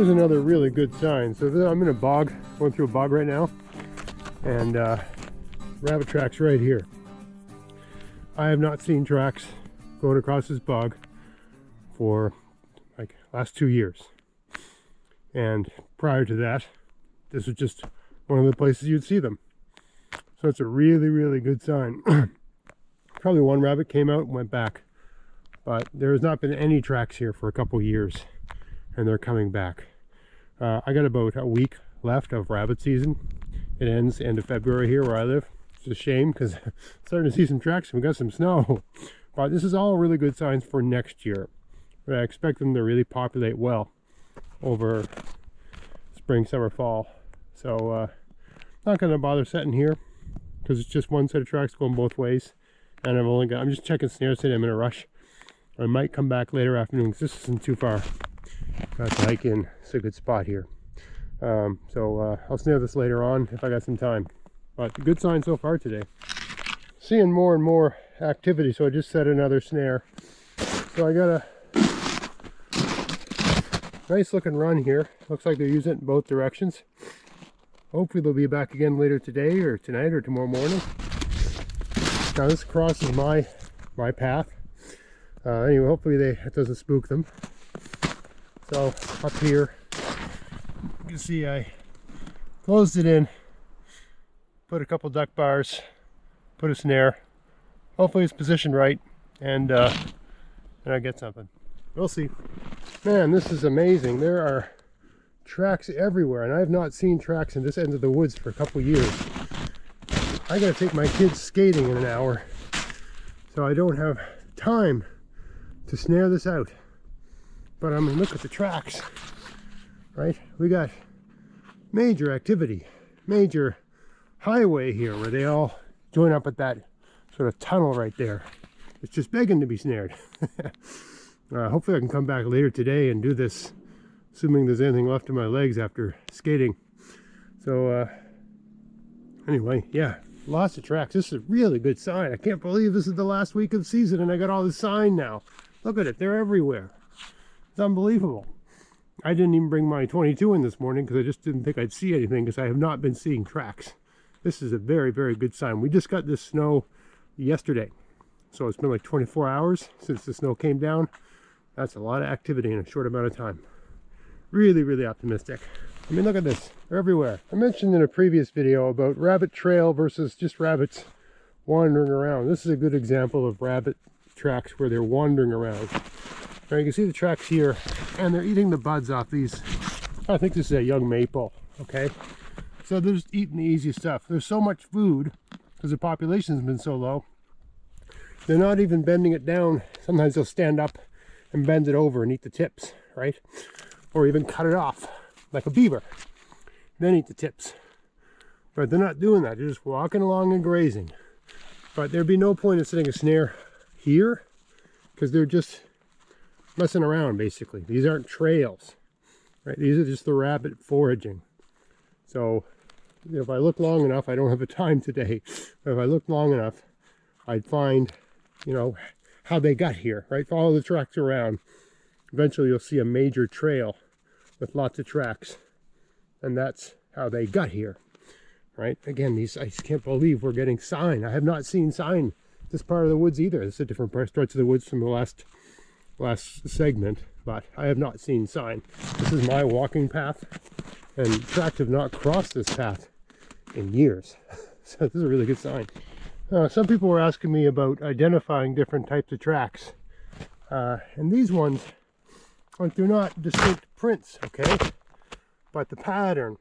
Here's another really good sign. So I'm in a bog, going through a bog right now, and rabbit tracks right here. I have not seen tracks going across this bog for like last 2 years. And prior to that, this was just one of the places you'd see them. So it's a really, really good sign. Probably one rabbit came out and went back, but there has not been any tracks here for a couple years, and they're coming back. I got about a week left of rabbit season. It ends end of February here where I live. It's a shame because I'm starting to see some tracks and we got some snow. But this is all really good signs for next year. But I expect them to really populate well over spring, summer, fall. So not going to bother setting here because it's just one set of tracks going both ways. And I'm just checking snares today. I'm in a rush. I might come back later afternoon because this isn't too far. Got to hike in. It's a good spot here. I'll snare this later on if I got some time. But a good sign so far today. Seeing more and more activity, so I just set another snare. So I got a nice looking run here. Looks like they're using it in both directions. Hopefully they'll be back again later today or tonight or tomorrow morning. Now this crosses my path. Anyway, hopefully it doesn't spook them. So up here, you can see I closed it in, put a couple duck bars, put a snare. Hopefully it's positioned right, and I get something. We'll see. Man, this is amazing. There are tracks everywhere, and I have not seen tracks in this end of the woods for a couple years. I gotta take my kids skating in an hour, so I don't have time to snare this out. But I mean, look at the tracks, right? We got major activity, major highway here where they all join up at that sort of tunnel right there. It's just begging to be snared. Hopefully I can come back later today and do this, assuming there's anything left in my legs after skating. So anyway, yeah, lots of tracks. This is a really good sign. I can't believe this is the last week of season and I got all this sign now. Look at it, they're everywhere. It's unbelievable. I didn't even bring my 22 in this morning because I just didn't think I'd see anything because I have not been seeing tracks. This is a very, very good sign. We just got this snow yesterday. So it's been like 24 hours since the snow came down. That's a lot of activity in a short amount of time. Really, really optimistic. I mean, look at this. They're everywhere. I mentioned in a previous video about rabbit trail versus just rabbits wandering around. This is a good example of rabbit tracks where they're wandering around. Now you can see the tracks here, and they're eating the buds off these. I think this is a young maple, okay? So they're just eating the easy stuff. There's so much food because the population's been so low. They're not even bending it down. Sometimes they'll stand up and bend it over and eat the tips, right? Or even cut it off like a beaver, then eat the tips. But they're not doing that. They're just walking along and grazing. But there'd be no point in setting a snare here because they're just messing around basically. These aren't trails, right? These are just the rabbit foraging. So if I look long enough, I don't have the time today, but if I look long enough, I'd find, you know, how they got here, right? Follow the tracks around. Eventually you'll see a major trail with lots of tracks, and that's how they got here, right? Again, these, I just can't believe we're getting sign. I have not seen sign this part of the woods either. This is a different stretch of the woods from the last segment, but I have not seen sign. This is my walking path, and tracks have not crossed this path in years. So this is a really good sign. Some people were asking me about identifying different types of tracks, and these ones, like, they're not distinct prints, okay? But the pattern,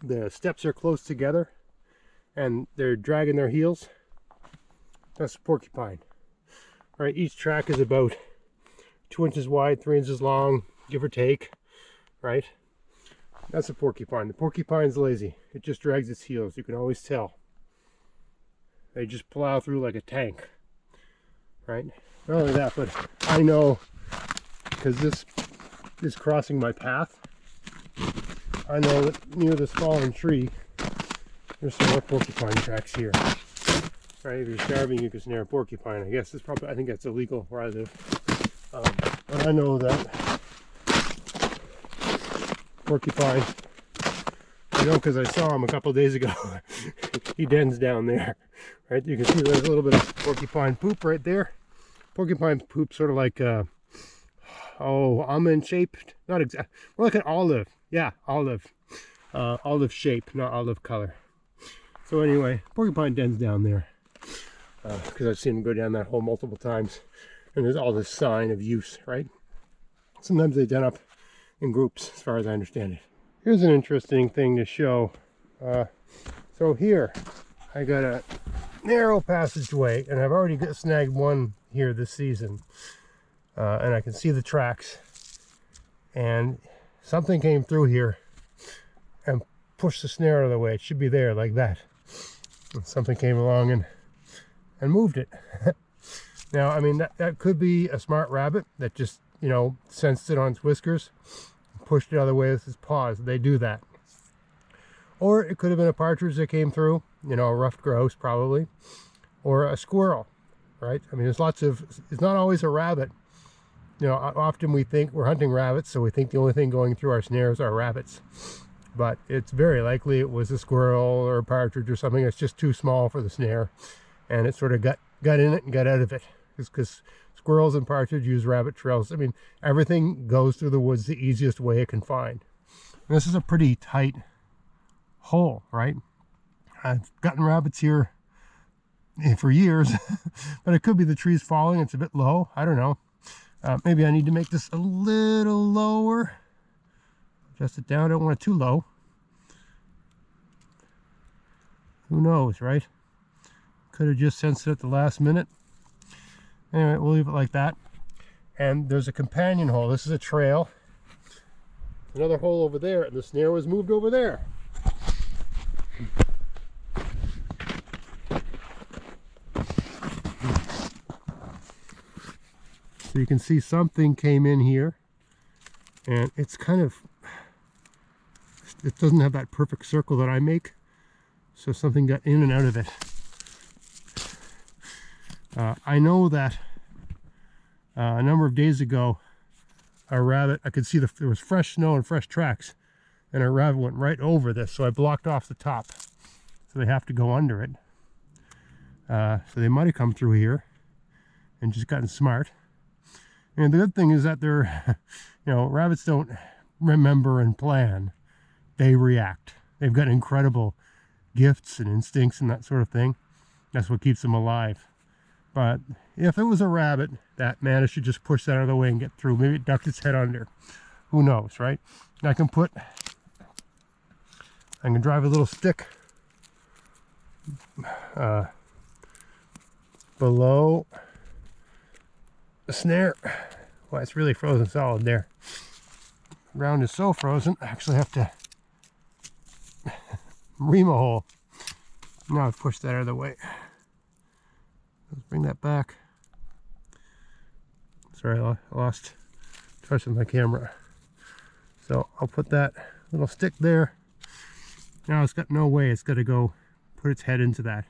the steps are close together, and they're dragging their heels. That's a porcupine. All right, each track is about 2 inches wide, 3 inches long, give or take, right? That's a porcupine. The porcupine's lazy. It just drags its heels. You can always tell. They just plow through like a tank, right? Not only that, but I know, because this is crossing my path, I know that near this fallen tree, there's some more porcupine tracks here. Right, if you're starving, you can snare a porcupine. I guess it's probably, I think that's illegal where I live. But I know that porcupine. You know, because I saw him a couple days ago. He dens down there, right? You can see there's a little bit of porcupine poop right there. Porcupine poop, sort of like almond shaped, not exact, more like an olive. Yeah, olive shape, not olive color. So anyway, porcupine dens down there, because I've seen them go down that hole multiple times, and there's all this sign of use, right? Sometimes they den up in groups, as far as I understand it. Here's an interesting thing to show. So here, I got a narrow passageway, and I've already snagged one here this season, and I can see the tracks, and something came through here and pushed the snare out of the way. It should be there like that. And something came along and moved it. Now, I mean, that could be a smart rabbit that just, you know, sensed it on its whiskers, pushed it out of the way with his paws. They do that. Or it could have been a partridge that came through, you know, a ruffed grouse probably, or a squirrel, right? I mean, there's lots of, it's not always a rabbit. You know, often we think we're hunting rabbits, so we think the only thing going through our snares are rabbits. But it's very likely it was a squirrel or a partridge or something that's just too small for the snare, and it sort of got in it and got out of it. Because squirrels and partridge use rabbit trails. I mean, everything goes through the woods the easiest way it can find. And this is a pretty tight hole, right? I've gotten rabbits here for years, but it could be the trees falling. It's a bit low. I don't know. Maybe I need to make this a little lower. Adjust it down. I don't want it too low. Who knows, right? Could have just sensed it at the last minute. Anyway, we'll leave it like that. And there's a companion hole. This is a trail. Another hole over there, and the snare was moved over there. So you can see something came in here, and it's kind of, it doesn't have that perfect circle that I make, so something got in and out of it. I know that a number of days ago, a rabbit, I could see there was fresh snow and fresh tracks, and a rabbit went right over this, so I blocked off the top, so they have to go under it. So they might have come through here and just gotten smart. And the good thing is that they're, you know, rabbits don't remember and plan, they react. They've got incredible gifts and instincts and that sort of thing. That's what keeps them alive. But if it was a rabbit that managed to just push that out of the way and get through, maybe it ducked its head under. Who knows, right? I can drive a little stick below the snare. Well, it's really frozen solid there. The ground is so frozen, I actually have to ream a hole. Now I've pushed that out of the way. Let's bring that back. Sorry, I lost touch with my camera. So I'll put that little stick there. Now it's got no way, it's got to go put its head into that,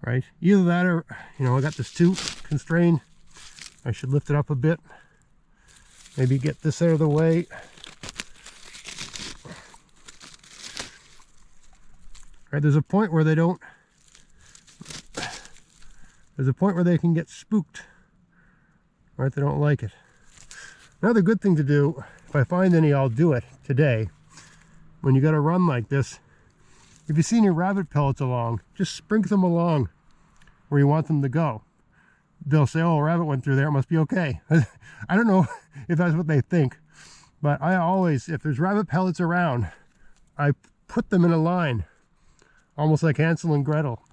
right? Either that or, you know, I got this too constrained. I should lift it up a bit. Maybe get this out of the way. Right, there's a point where they don't, there's a point where they can get spooked. Right, they don't like it. Another good thing to do, if I find any, I'll do it today. When you got to run like this, if you see any rabbit pellets along, just sprinkle them along where you want them to go. They'll say, oh, a rabbit went through there, it must be okay. I don't know if that's what they think, but I always, if there's rabbit pellets around, I put them in a line, almost like Hansel and Gretel,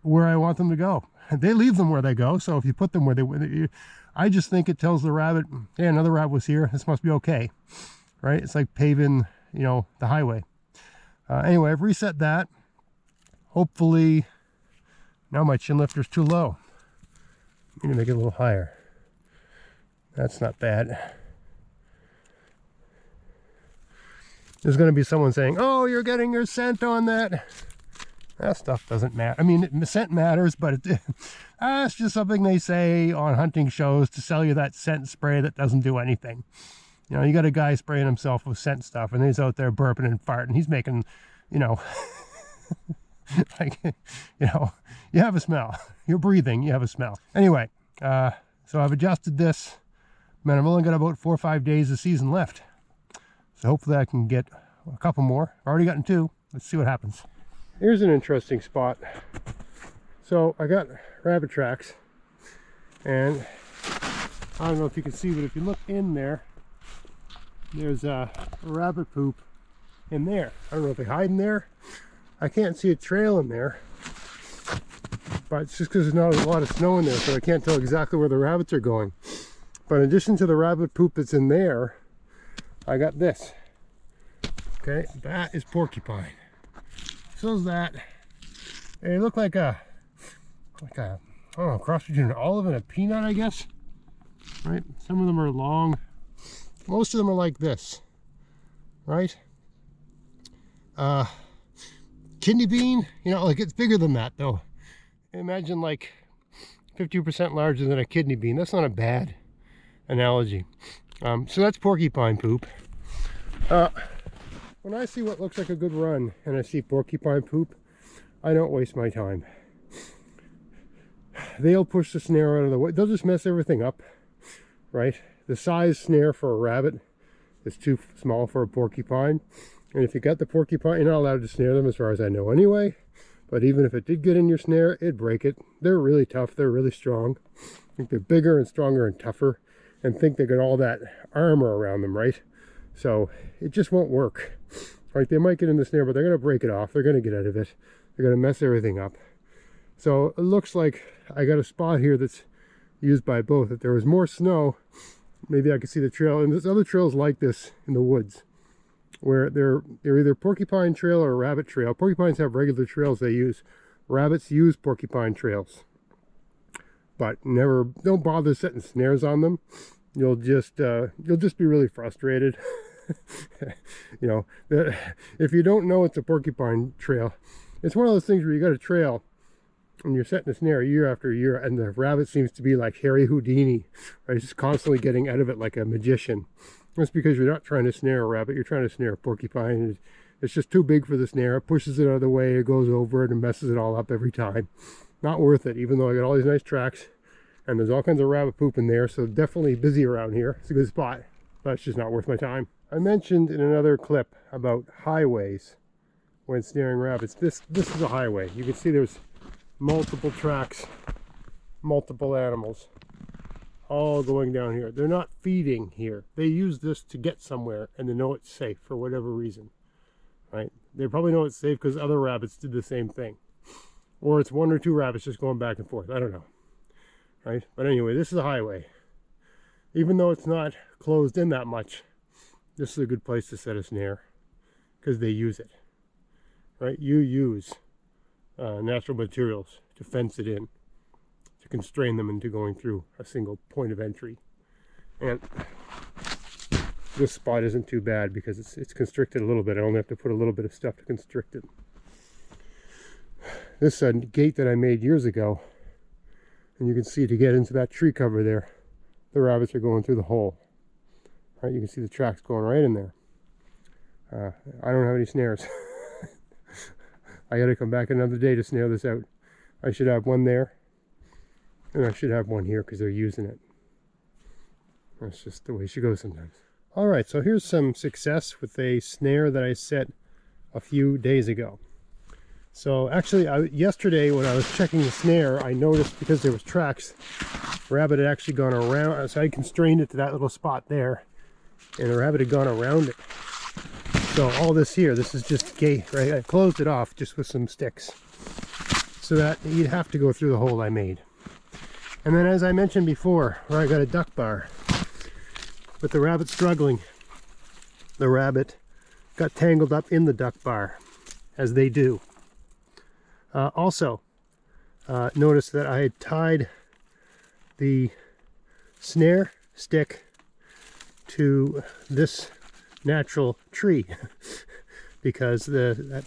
where I want them to go. They leave them where they go, so if you put them where they, I just think it tells the rabbit, hey, another rabbit was here, this must be okay, right? It's like paving, you know, the highway. Anyway, I've reset that. Hopefully, now my chin lifter's too low. I'm gonna make it a little higher. That's not bad. There's gonna be someone saying, oh, you're getting your scent on that. That stuff doesn't matter. I mean, scent matters, but that's just something they say on hunting shows to sell you that scent spray that doesn't do anything. You know, you got a guy spraying himself with scent stuff, and he's out there burping and farting. He's making, you know, like, you know, you have a smell. You're breathing, you have a smell. Anyway, so I've adjusted this. Man, I've only got about 4 or 5 days of season left. So hopefully I can get a couple more. I've already gotten 2. Let's see what happens. Here's an interesting spot. So I got rabbit tracks, and I don't know if you can see, but if you look in there, there's a rabbit poop in there. I don't know if they hide in there. I can't see a trail in there, but it's just because there's not a lot of snow in there, so I can't tell exactly where the rabbits are going. But in addition to the rabbit poop that's in there, I got this. Okay, that is porcupine. So is that. They look like a, I don't know, cross between an olive and a peanut, I guess. Right? Some of them are long. Most of them are like this. Right? Kidney bean, you know, like it's bigger than that though. Imagine like 50% larger than a kidney bean. That's not a bad analogy. So that's porcupine poop. When I see what looks like a good run and I see porcupine poop, I don't waste my time. They'll push the snare out of the way. They'll just mess everything up, right? The size snare for a rabbit is too small for a porcupine. And if you got the porcupine, you're not allowed to snare them as far as I know anyway. But even if it did get in your snare, it'd break it. They're really tough. They're really strong. I think they're bigger and stronger and tougher, and think they got all that armor around them, right? So it just won't work. Right? They might get in the snare, but they're going to break it off. They're going to get out of it. They're going to mess everything up. So it looks like I got a spot here that's used by both. If there was more snow, maybe I could see the trail. And there's other trails like this in the woods, where they're either porcupine trail or rabbit trail. Porcupines have regular trails they use. Rabbits use porcupine trails, but don't bother setting snares on them. You'll just be really frustrated. You know, if you don't know it's a porcupine trail, it's one of those things where you got a trail and you're setting a snare year after year, and the rabbit seems to be like Harry Houdini, right? He's just constantly getting out of it like a magician. That's because you're not trying to snare a rabbit, you're trying to snare a porcupine. It's just too big for the snare. It pushes it out of the way, it goes over it and messes it all up every time. Not worth it, even though I got all these nice tracks and there's all kinds of rabbit poop in there, so definitely busy around here. It's a good spot, but it's just not worth my time. I mentioned in another clip about highways when snaring rabbits. This is a highway. You can see there's multiple tracks, multiple animals, all going down here. They're not feeding here. They use this to get somewhere, and they know it's safe for whatever reason, right? They probably know it's safe because other rabbits did the same thing, or it's 1 or 2 rabbits just going back and forth. I don't know, right? But anyway, this is a highway. Even though it's not closed in that much, this is a good place to set a snare because they use it, right? You use natural materials to fence it in, to constrain them into going through a single point of entry. And this spot isn't too bad because it's constricted a little bit. I only have to put a little bit of stuff to constrict it. This is a gate that I made years ago, and you can see to get into that tree cover there, the rabbits are going through the hole. Right, you can see the tracks going right in there. I don't have any snares. I got to come back another day to snare this out. I should have one there, and I should have one here because they're using it. That's just the way she goes sometimes. All right, so here's some success with a snare that I set a few days ago. So actually, yesterday when I was checking the snare, I noticed because there was tracks, rabbit had actually gone around. So I constrained it to that little spot there, and the rabbit had gone around it. So all this here, this is just gate, right? I closed it off just with some sticks so that you'd have to go through the hole I made. And then, as I mentioned before, where I got a duck bar, with the rabbit struggling, the rabbit got tangled up in the duck bar, as they do. Also, notice that I had tied the snare stick to this natural tree because the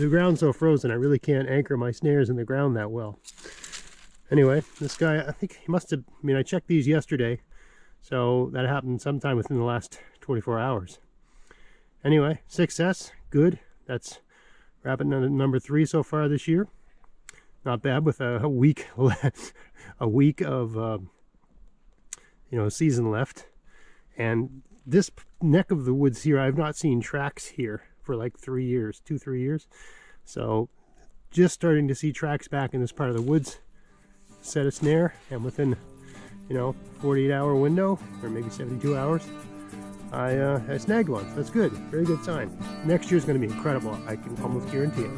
ground's so frozen I really can't anchor my snares in the ground that well. Anyway, this guy, I think he must have, I checked these yesterday, so that happened sometime within the last 24 hours. Anyway, success, good. That's rabbit number 3 so far this year. Not bad with a week a week of season left. And this neck of the woods here, I've not seen tracks here for like 3 years, 2-3 years. So just starting to see tracks back in this part of the woods. Set a snare, and within 48-hour window, or maybe 72 hours, I snagged one. So that's good. Very good sign. Next year's going to be incredible. I can almost guarantee it.